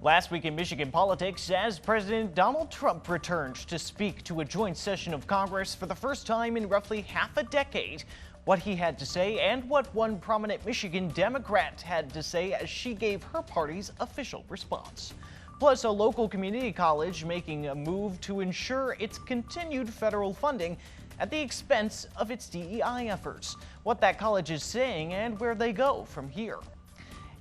Last week in Michigan politics, as President Donald Trump returned to speak to a joint session of Congress for the first time in roughly half a decade. What he had to say and what one prominent Michigan Democrat had to say as she gave her party's official response. Plus, a local community college making a move to ensure its continued federal funding at the expense of its DEI efforts. What that college is saying and where they go from here.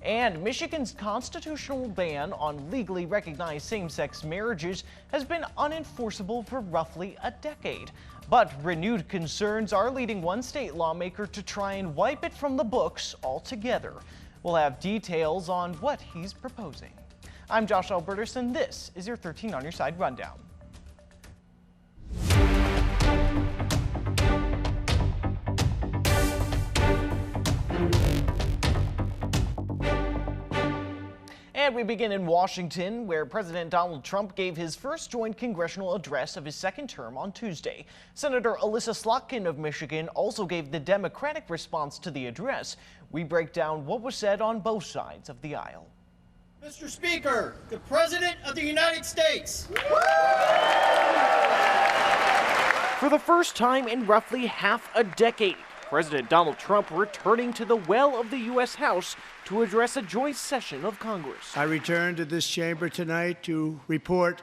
And Michigan's constitutional ban on legally recognized same-sex marriages has been unenforceable for roughly a decade. But renewed concerns are leading one state lawmaker to try and wipe it from the books altogether. We'll have details on what he's proposing. I'm Josh Alburtus, and this is your 13 on Your Side Rundown. And we begin in Washington, where President Donald Trump gave his first joint congressional address of his second term on Tuesday. Senator Elissa Slotkin of Michigan also gave the Democratic response to the address. We break down what was said on both sides of the aisle. Mr. Speaker, the President of the United States. For the first time in roughly half a decade, President Donald Trump returning to the well of the U.S. House to address a joint session of Congress. I return to this chamber tonight to report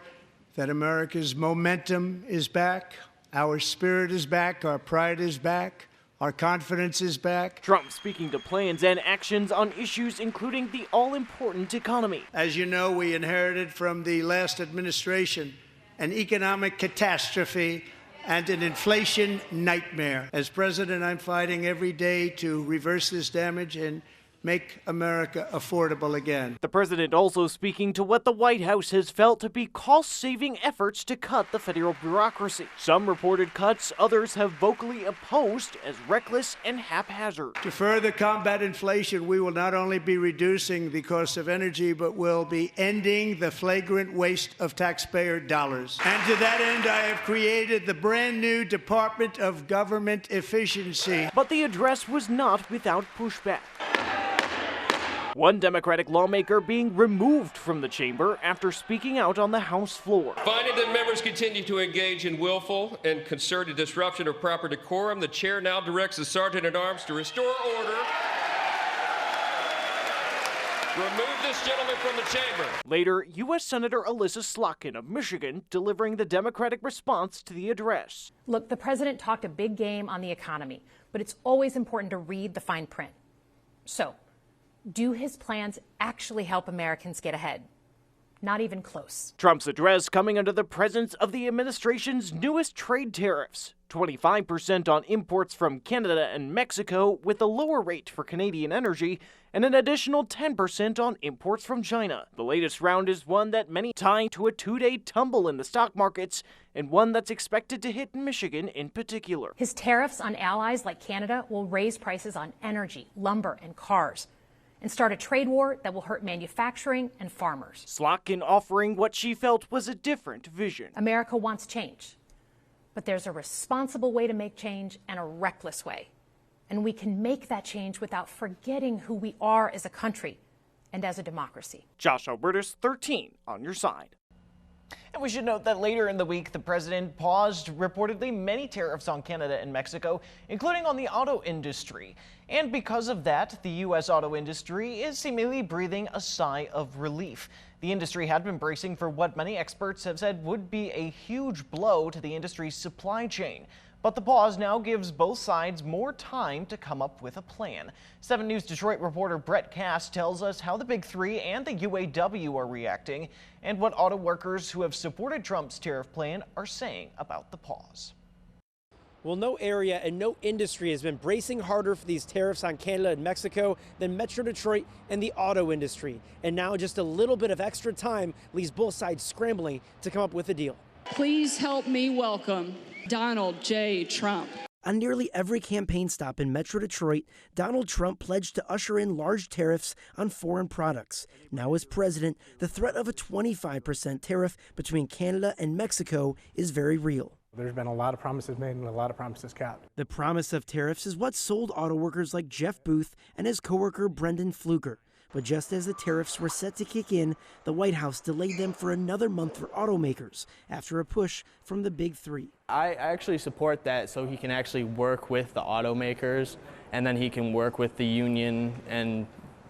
that America's momentum is back, our spirit is back, our pride is back, our confidence is back. Trump speaking to plans and actions on issues including the all-important economy. As you know, we inherited from the last administration an economic catastrophe and an inflation nightmare. As president, I'm fighting every day to reverse this damage and make America affordable again. The president also speaking to what the White House has felt to be cost-saving efforts to cut the federal bureaucracy. Some reported cuts, others have vocally opposed as reckless and haphazard. To further combat inflation, we will not only be reducing the cost of energy, but will be ending the flagrant waste of taxpayer dollars. And to that end, I have created the brand new Department of Government Efficiency. But the address was not without pushback. One Democratic lawmaker being removed from the chamber after speaking out on the House floor. Finding that members continue to engage in willful and concerted disruption of proper decorum, the chair now directs the Sergeant-at-Arms to restore order. Remove this gentleman from the chamber. Later, U.S. Senator Elissa Slotkin of Michigan delivering the Democratic response to the address. Look, the president talked a big game on the economy, but it's always important to read the fine print. So, do his plans actually help Americans get ahead? Not even close. Trump's address coming under the presence of the administration's newest trade tariffs. 25% on imports from Canada and Mexico, with a lower rate for Canadian energy, and an additional 10% on imports from China. The latest round is one that many tie to a two-day tumble in the stock markets, and one that's expected to hit Michigan in particular. His tariffs on allies like Canada will raise prices on energy, lumber, and cars, and start a trade war that will hurt manufacturing and farmers. Slotkin offering what she felt was a different vision. America wants change, but there's a responsible way to make change and a reckless way. And we can make that change without forgetting who we are as a country and as a democracy. Josh Alburtus, 13 on Your Side. And we should note that later in the week, the president paused reportedly many tariffs on Canada and Mexico, including on the auto industry. And because of that, the U.S. auto industry is seemingly breathing a sigh of relief. The industry had been bracing for what many experts have said would be a huge blow to the industry's supply chain. But the pause now gives both sides more time to come up with a plan. 7 News Detroit reporter Brett Cass tells us how the Big Three and the UAW are reacting and what auto workers who have supported Trump's tariff plan are saying about the pause. Well, no area and no industry has been bracing harder for these tariffs on Canada and Mexico than Metro Detroit and the auto industry. And now just a little bit of extra time leaves both sides scrambling to come up with a deal. Please help me welcome Donald J. Trump. On nearly every campaign stop in Metro Detroit, Donald Trump pledged to usher in large tariffs on foreign products. Now as president, the threat of a 25% tariff between Canada and Mexico is very real. There's been a lot of promises made and a lot of promises kept. The promise of tariffs is what sold auto workers like Jeff Booth and his coworker Brendan Pfluger. But just as the tariffs were set to kick in, the White House delayed them for another month for automakers after a push from the big three. I actually support that so he can actually work with the automakers, and then he can work with the union and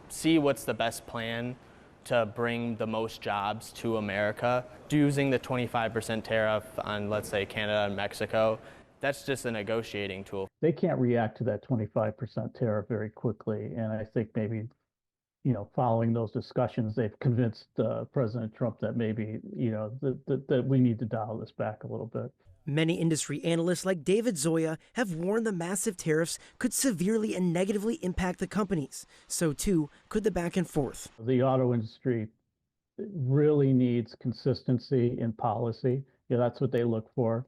see what's the best plan to bring the most jobs to America. Using the 25% tariff on, let's say, Canada and Mexico, that's just a negotiating tool. They can't react to that 25% tariff very quickly, and I think maybe, following those discussions, they've convinced President Trump that maybe, that we need to dial this back a little bit. Many industry analysts like David Zoya have warned the massive tariffs could severely and negatively impact the companies. So too could the back and forth. The auto industry really needs consistency in policy. That's what they look for.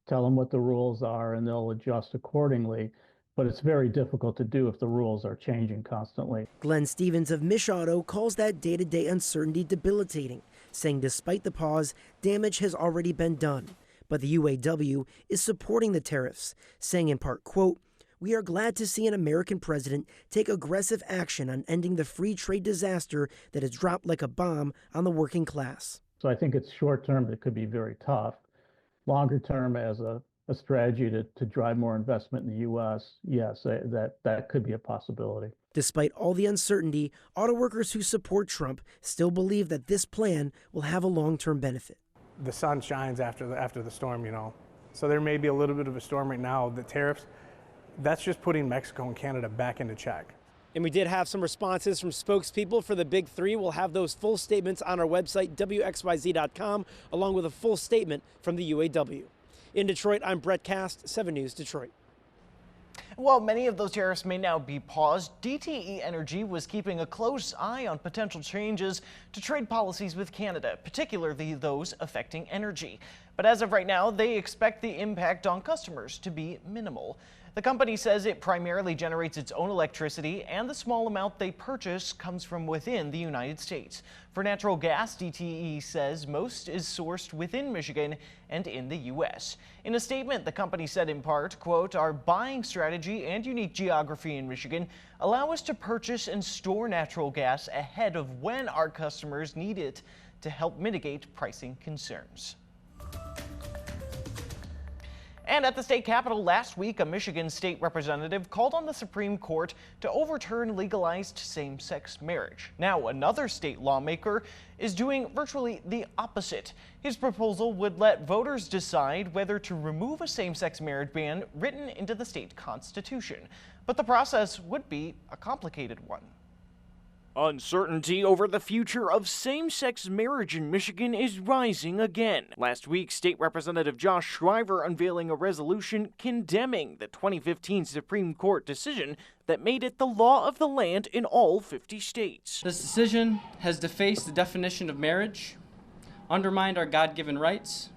Tell them what the rules are and they'll adjust accordingly. But it's very difficult to do if the rules are changing constantly. Glenn Stevens of Mich Auto calls that day-to-day uncertainty debilitating, saying despite the pause, damage has already been done. But the UAW is supporting the tariffs, saying in part, quote, "We are glad to see an American president take aggressive action on ending the free trade disaster that has dropped like a bomb on the working class." So I think it's short term, it could be very tough. Longer term, as a strategy to drive more investment in the U.S., yes, that could be a possibility. Despite all the uncertainty, auto workers who support Trump still believe that this plan will have a long-term benefit. The sun shines after the storm, So there may be a little bit of a storm right now. The tariffs, that's just putting Mexico and Canada back into check. And we did have some responses from spokespeople for the big three. We'll have those full statements on our website, WXYZ.com, along with a full statement from the UAW. In Detroit, I'm Brett Cast, 7 News Detroit. While many of those tariffs may now be paused, DTE Energy was keeping a close eye on potential changes to trade policies with Canada, particularly those affecting energy. But as of right now, they expect the impact on customers to be minimal. The company says it primarily generates its own electricity, and the small amount they purchase comes from within the United States. For natural gas, DTE says most is sourced within Michigan and in the U.S. In a statement, the company said in part, quote, "Our buying strategy and unique geography in Michigan allow us to purchase and store natural gas ahead of when our customers need it to help mitigate pricing concerns." And at the state capitol last week, a Michigan state representative called on the Supreme Court to overturn legalized same-sex marriage. Now, another state lawmaker is doing virtually the opposite. His proposal would let voters decide whether to remove a same-sex marriage ban written into the state constitution. But the process would be a complicated one. Uncertainty over the future of same-sex marriage in Michigan is rising again. Last week, State Representative Josh Shriver unveiling a resolution condemning the 2015 Supreme Court decision that made it the law of the land in all 50 states. This decision has defaced the definition of marriage, undermined our God-given rights,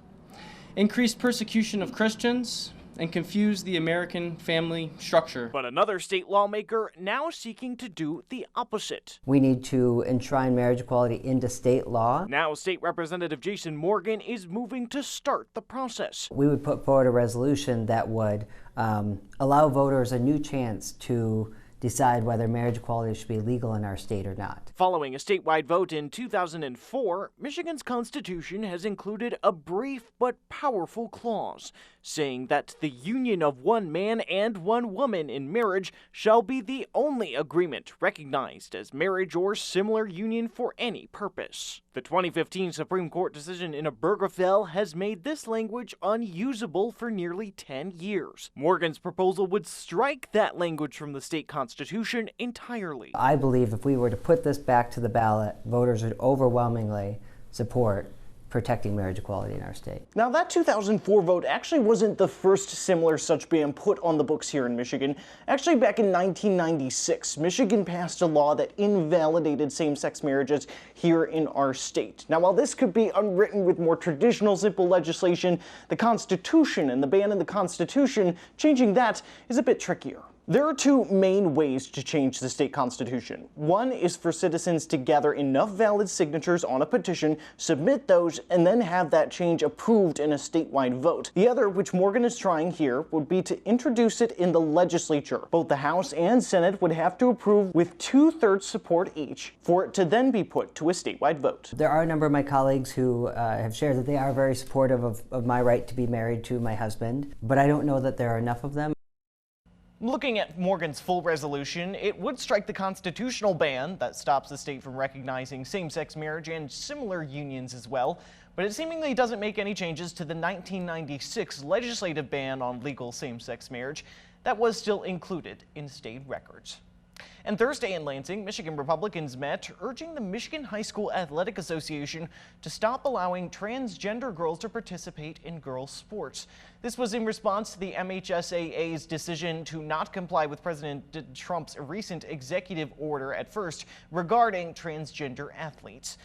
increased persecution of Christians, and confuse the American family structure. But another state lawmaker now seeking to do the opposite. We need to enshrine marriage equality into state law. Now State Representative Jason Morgan is moving to start the process. We would put forward a resolution that would allow voters a new chance to decide whether marriage equality should be legal in our state or not. Following a statewide vote in 2004, Michigan's Constitution has included a brief but powerful clause saying that the union of one man and one woman in marriage shall be the only agreement recognized as marriage or similar union for any purpose. The 2015 Supreme Court decision in Obergefell has made this language unusable for nearly 10 years. Morgan's proposal would strike that language from the state constitution entirely. I believe if we were to put this back to the ballot, voters would overwhelmingly support protecting marriage equality in our state. Now, that 2004 vote actually wasn't the first similar such ban put on the books here in Michigan. Actually, back in 1996, Michigan passed a law that invalidated same-sex marriages here in our state. Now, while this could be unwritten with more traditional simple legislation, the Constitution and the ban in the Constitution, changing that is a bit trickier. There are two main ways to change the state constitution. One is for citizens to gather enough valid signatures on a petition, submit those, and then have that change approved in a statewide vote. The other, which Morgan is trying here, would be to introduce it in the legislature. Both the House and Senate would have to approve with 2/3 support each for it to then be put to a statewide vote. There are a number of my colleagues who have shared that they are very supportive of my right to be married to my husband, but I don't know that there are enough of them. Looking at Morgan's full resolution, it would strike the constitutional ban that stops the state from recognizing same-sex marriage and similar unions as well, but it seemingly doesn't make any changes to the 1996 legislative ban on legal same-sex marriage that was still included in state records. And Thursday in Lansing, Michigan Republicans met, urging the Michigan High School Athletic Association to stop allowing transgender girls to participate in girls' sports. This was in response to the MHSAA's decision to not comply with President Trump's recent executive order at first regarding transgender athletes.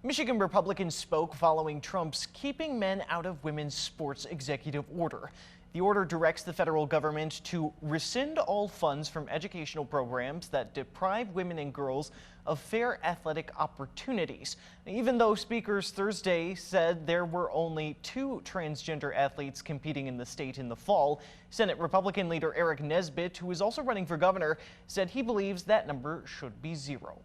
Michigan Republicans spoke following Trump's Keeping Men Out of Women's Sports executive order. The order directs the federal government to rescind all funds from educational programs that deprive women and girls of fair athletic opportunities. Even though speakers Thursday said there were only 2 transgender athletes competing in the state in the fall, Senate Republican leader Eric Nesbitt, who is also running for governor, said he believes that number should be 0.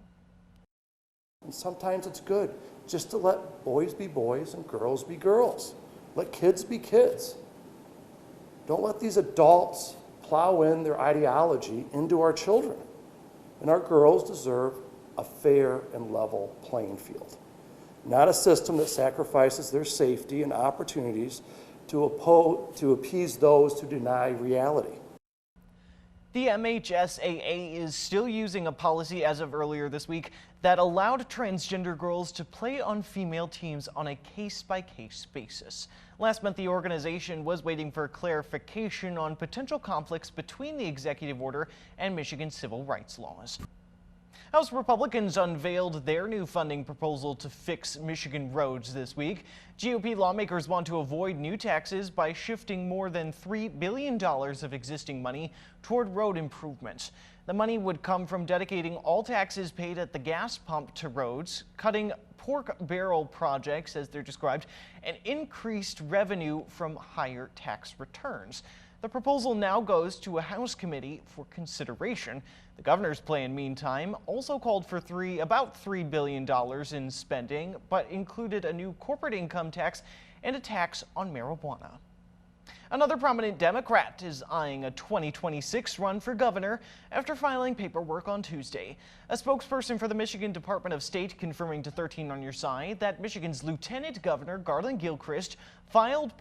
And sometimes it's good just to let boys be boys and girls be girls. Let kids be kids. Don't let these adults plow in their ideology into our children. And our girls deserve a fair and level playing field, not a system that sacrifices their safety and opportunities to appease those who deny reality. The MHSAA is still using a policy as of earlier this week that allowed transgender girls to play on female teams on a case-by-case basis. Last month, the organization was waiting for clarification on potential conflicts between the executive order and Michigan civil rights laws. House Republicans unveiled their new funding proposal to fix Michigan roads this week. GOP lawmakers want to avoid new taxes by shifting more than $3 billion of existing money toward road improvements. The money would come from dedicating all taxes paid at the gas pump to roads, cutting pork barrel projects, as they're described, and increased revenue from higher tax returns. The proposal now goes to a House committee for consideration. The governor's plan, meantime, also called for about $3 billion in spending, but included a new corporate income tax and a tax on marijuana. Another prominent Democrat is eyeing a 2026 run for governor after filing paperwork on Tuesday. A spokesperson for the Michigan Department of State confirming to 13 on Your Side that Michigan's Lieutenant Governor Garland Gilchrist filed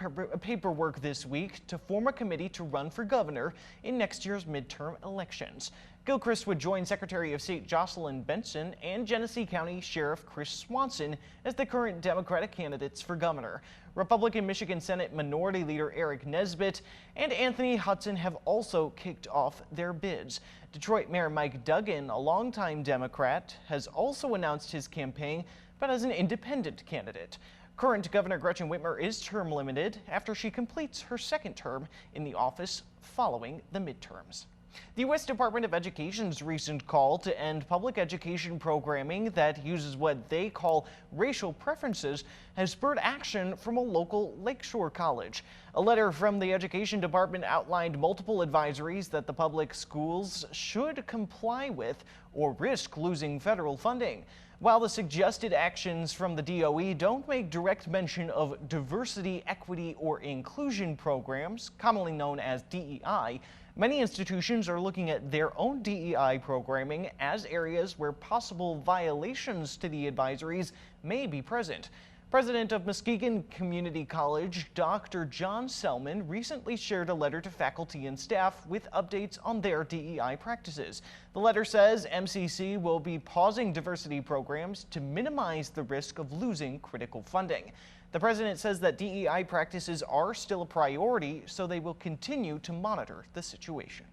paperwork this week to form a committee to run for governor in next year's midterm elections. Gilchrist would join Secretary of State Jocelyn Benson and Genesee County Sheriff Chris Swanson as the current Democratic candidates for governor. Republican Michigan Senate Minority Leader Eric Nesbitt and Anthony Hudson have also kicked off their bids. Detroit Mayor Mike Duggan, a longtime Democrat, has also announced his campaign, but as an independent candidate. Current Governor Gretchen Whitmer is term limited after she completes her second term in the office following the midterms. The U.S. Department of Education's recent call to end public education programming that uses what they call racial preferences has spurred action from a local Lakeshore college. A letter from the Education Department outlined multiple advisories that the public schools should comply with or risk losing federal funding. While the suggested actions from the DOE don't make direct mention of diversity, equity, or inclusion programs, commonly known as DEI, many institutions are looking at their own DEI programming as areas where possible violations to the advisories may be present. President of Muskegon Community College, Dr. John Selman, recently shared a letter to faculty and staff with updates on their DEI practices. The letter says MCC will be pausing diversity programs to minimize the risk of losing critical funding. The president says that DEI practices are still a priority, so they will continue to monitor the situation.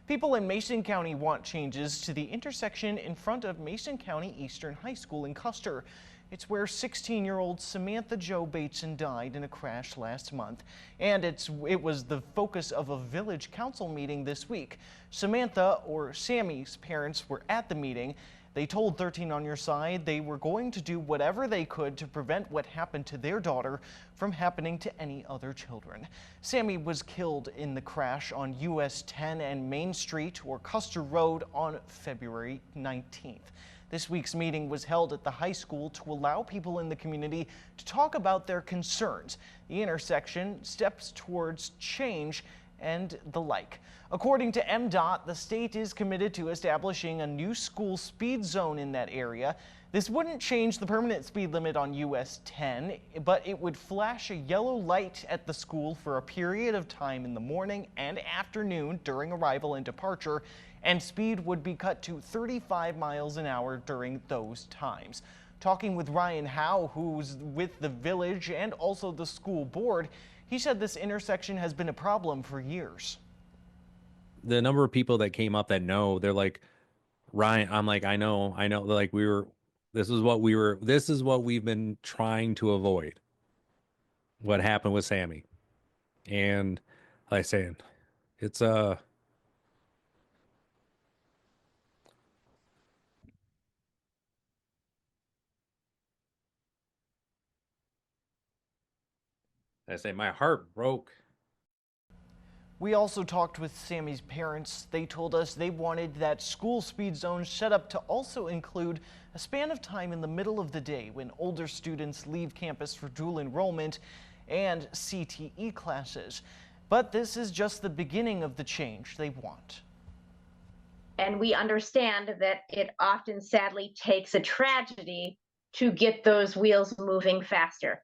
People in Mason County want changes to the intersection in front of Mason County Eastern High School in Custer. It's where 16-year-old Samantha Jo Bateson died in a crash last month, and it was the focus of a village council meeting this week. Samantha, or Sammy's, parents were at the meeting. They told 13 on Your Side they were going to do whatever they could to prevent what happened to their daughter from happening to any other children. Sammy was killed in the crash on US 10 and Main Street, or Custer Road, on February 19th. This week's meeting was held at the high school to allow people in the community to talk about their concerns, the intersection, steps towards change, and the like. According to MDOT, the state is committed to establishing a new school speed zone in that area. This wouldn't change the permanent speed limit on US 10, but it would flash a yellow light at the school for a period of time in the morning and afternoon during arrival and departure, and speed would be cut to 35 miles an hour during those times. Talking with Ryan Howe, who's with the village and also the school board, he said this intersection has been a problem for years. The number of people that came up that know, they're like, Ryan, I'm like, I know, they're like, this is what we've been trying to avoid. What happened with Sammy. And like I said, it's my heart broke. We also talked with Sammy's parents. They told us they wanted that school speed zone set up to also include a span of time in the middle of the day when older students leave campus for dual enrollment and CTE classes. But this is just the beginning of the change they want. And we understand that it often sadly takes a tragedy to get those wheels moving faster.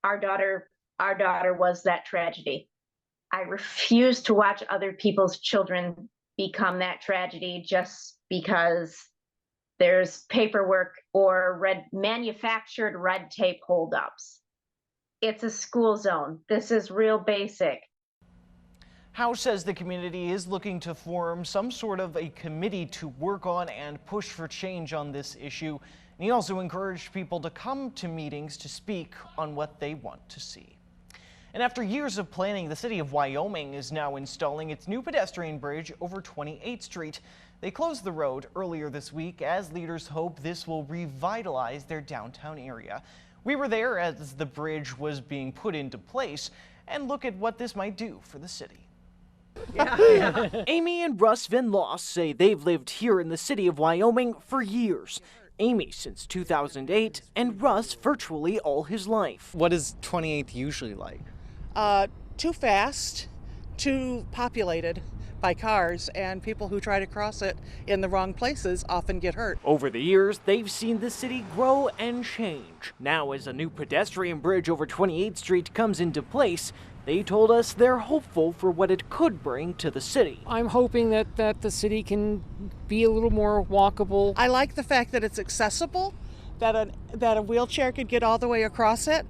Our daughter was that tragedy. I refuse to watch other people's children become that tragedy just because there's paperwork or manufactured red tape holdups. It's a school zone. This is real basic. Howe says the community is looking to form some sort of a committee to work on and push for change on this issue. And he also encouraged people to come to meetings to speak on what they want to see. And after years of planning, the city of Wyoming is now installing its new pedestrian bridge over 28th Street. They closed the road earlier this week as leaders hope this will revitalize their downtown area. We were there as the bridge was being put into place, and look at what this might do for the city. Amy and Russ Van Loss say they've lived here in the city of Wyoming for years. Amy since 2008, and Russ virtually all his life. What is 28th usually like? Too fast, too populated by cars, and people who try to cross it in the wrong places often get hurt. Over the years, they've seen the city grow and change. Now, as a new pedestrian bridge over 28th Street comes into place, they told us they're hopeful for what it could bring to the city. I'm hoping that the city can be a little more walkable. I like the fact that it's accessible, that a wheelchair could get all the way across it.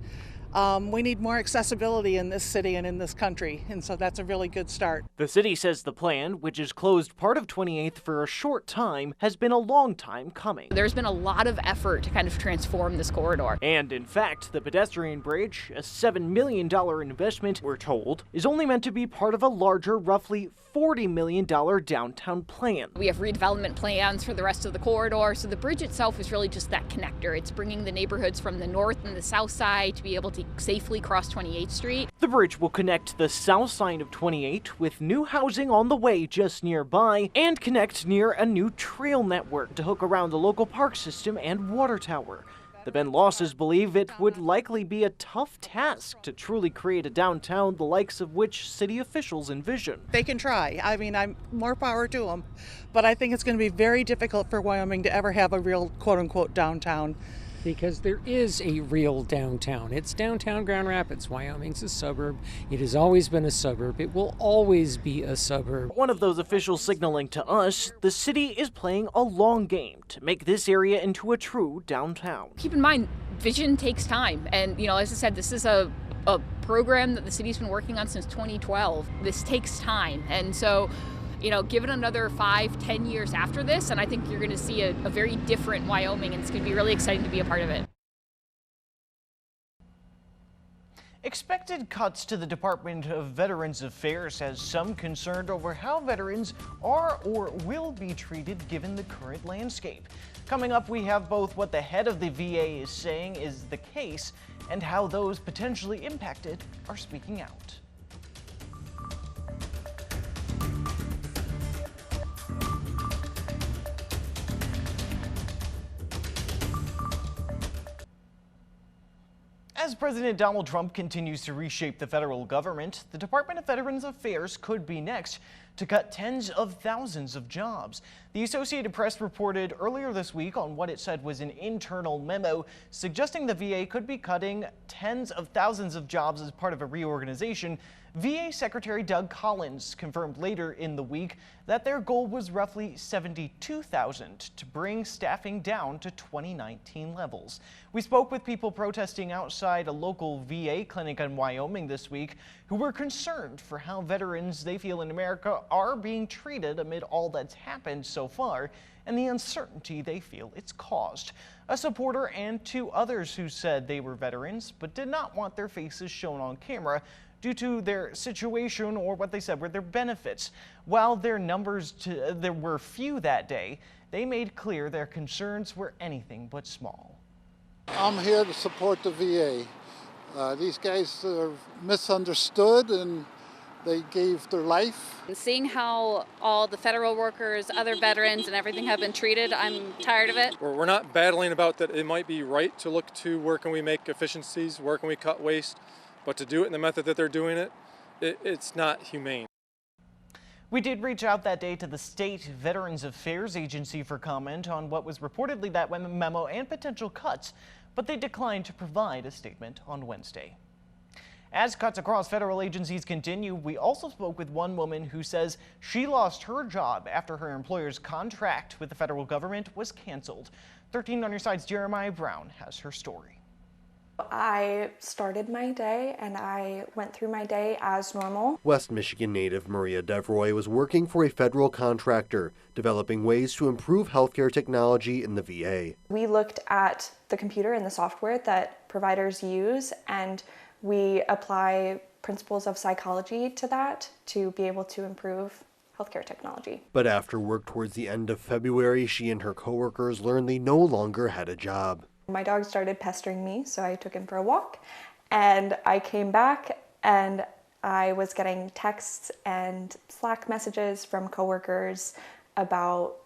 We need more accessibility in this city and in this country, and so that's a really good start. The city says the plan, which has closed part of 28th for a short time, has been a long time coming. There's been a lot of effort to kind of transform this corridor. And in fact, the pedestrian bridge, a $7 million investment, we're told, is only meant to be part of a larger, roughly $40 million downtown plan. We have redevelopment plans for the rest of the corridor, so the bridge itself is really just that connector. It's bringing the neighborhoods from the north and the south side to be able to safely cross 28th Street. The bridge will connect the south side of 28 with new housing on the way just nearby and connect near a new trail network to hook around the local park system and water tower. The Van Losses believe it would likely be a tough task to truly create a downtown the likes of which city officials envision. They can try. I mean, I'm more power to them, but I think it's going to be very difficult for Wyoming to ever have a real quote-unquote downtown. Because there is a real downtown. It's downtown Grand Rapids. Wyoming's a suburb. It has always been a suburb. It will always be a suburb. One of those officials signaling to us the city is playing a long game to make this area into a true downtown. Keep in mind, vision takes time. And, as I said, this is a program that the city's been working on since 2012. This takes time. And so give it another 5-10 years after this, and I think you're going to see a very different Wyoming, and it's going to be really exciting to be a part of it. Expected cuts to the Department of Veterans Affairs has some concerned over how veterans are or will be treated given the current landscape. Coming up, we have both what the head of the VA is saying is the case and how those potentially impacted are speaking out. As President Donald Trump continues to reshape the federal government, the Department of Veterans Affairs could be next to cut tens of thousands of jobs. The Associated Press reported earlier this week on what it said was an internal memo suggesting the VA could be cutting tens of thousands of jobs as part of a reorganization. VA Secretary Doug Collins confirmed later in the week that their goal was roughly 72,000 to bring staffing down to 2019 levels. We spoke with people protesting outside a local VA clinic in Wyoming this week who were concerned for how veterans they feel in America are being treated amid all that's happened so far and the uncertainty they feel it's caused. A supporter and two others who said they were veterans but did not want their faces shown on camera due to their situation or what they said were their benefits. While their numbers there were few that day, they made clear their concerns were anything but small. I'm here to support the VA. These guys are misunderstood and they gave their life. And seeing how all the federal workers, other veterans and everything have been treated, I'm tired of it. We're not battling about that it might be right to look to where can we make efficiencies, where can we cut waste. But to do it in the method that they're doing it, it's not humane. We did reach out that day to the State Veterans Affairs Agency for comment on what was reportedly that memo and potential cuts, but they declined to provide a statement on Wednesday. As cuts across federal agencies continue, we also spoke with one woman who says she lost her job after her employer's contract with the federal government was canceled. 13 on Your Side's Jeremiah Brown has her story. I started my day and I went through my day as normal. West Michigan native Maria Devroy was working for a federal contractor, developing ways to improve healthcare technology in the VA. We looked at the computer and the software that providers use, and we apply principles of psychology to that to be able to improve healthcare technology. But after work towards the end of February, she and her coworkers learned they no longer had a job. My dog started pestering me, so I took him for a walk, and I came back and I was getting texts and Slack messages from coworkers about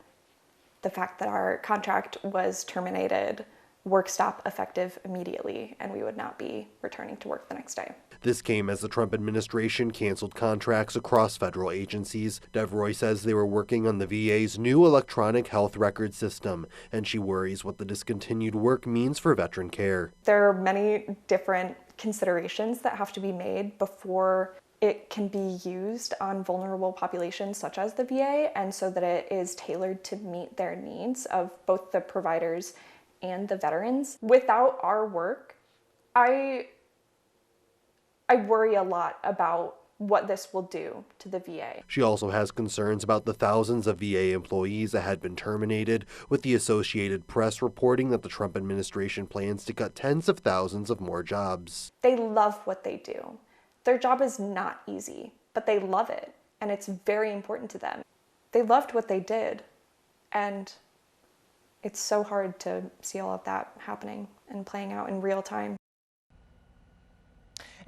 the fact that our contract was terminated, work stop effective immediately, and we would not be returning to work the next day. This came as the Trump administration canceled contracts across federal agencies. Devroy says they were working on the VA's new electronic health record system, and she worries what the discontinued work means for veteran care. There are many different considerations that have to be made before it can be used on vulnerable populations such as the VA, and so that it is tailored to meet their needs of both the providers and the veterans. Without our work, I worry a lot about what this will do to the VA. She also has concerns about the thousands of VA employees that had been terminated, with the Associated Press reporting that the Trump administration plans to cut tens of thousands of more jobs. They love what they do. Their job is not easy, but they love it, and it's very important to them. They loved what they did, and it's so hard to see all of that happening and playing out in real time.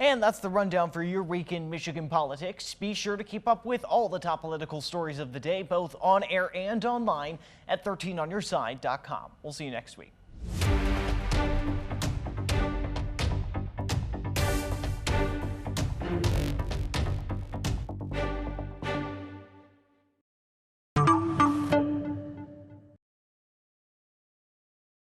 And that's the rundown for your week in Michigan politics. Be sure to keep up with all the top political stories of the day, both on air and online at 13onyourside.com. We'll see you next week.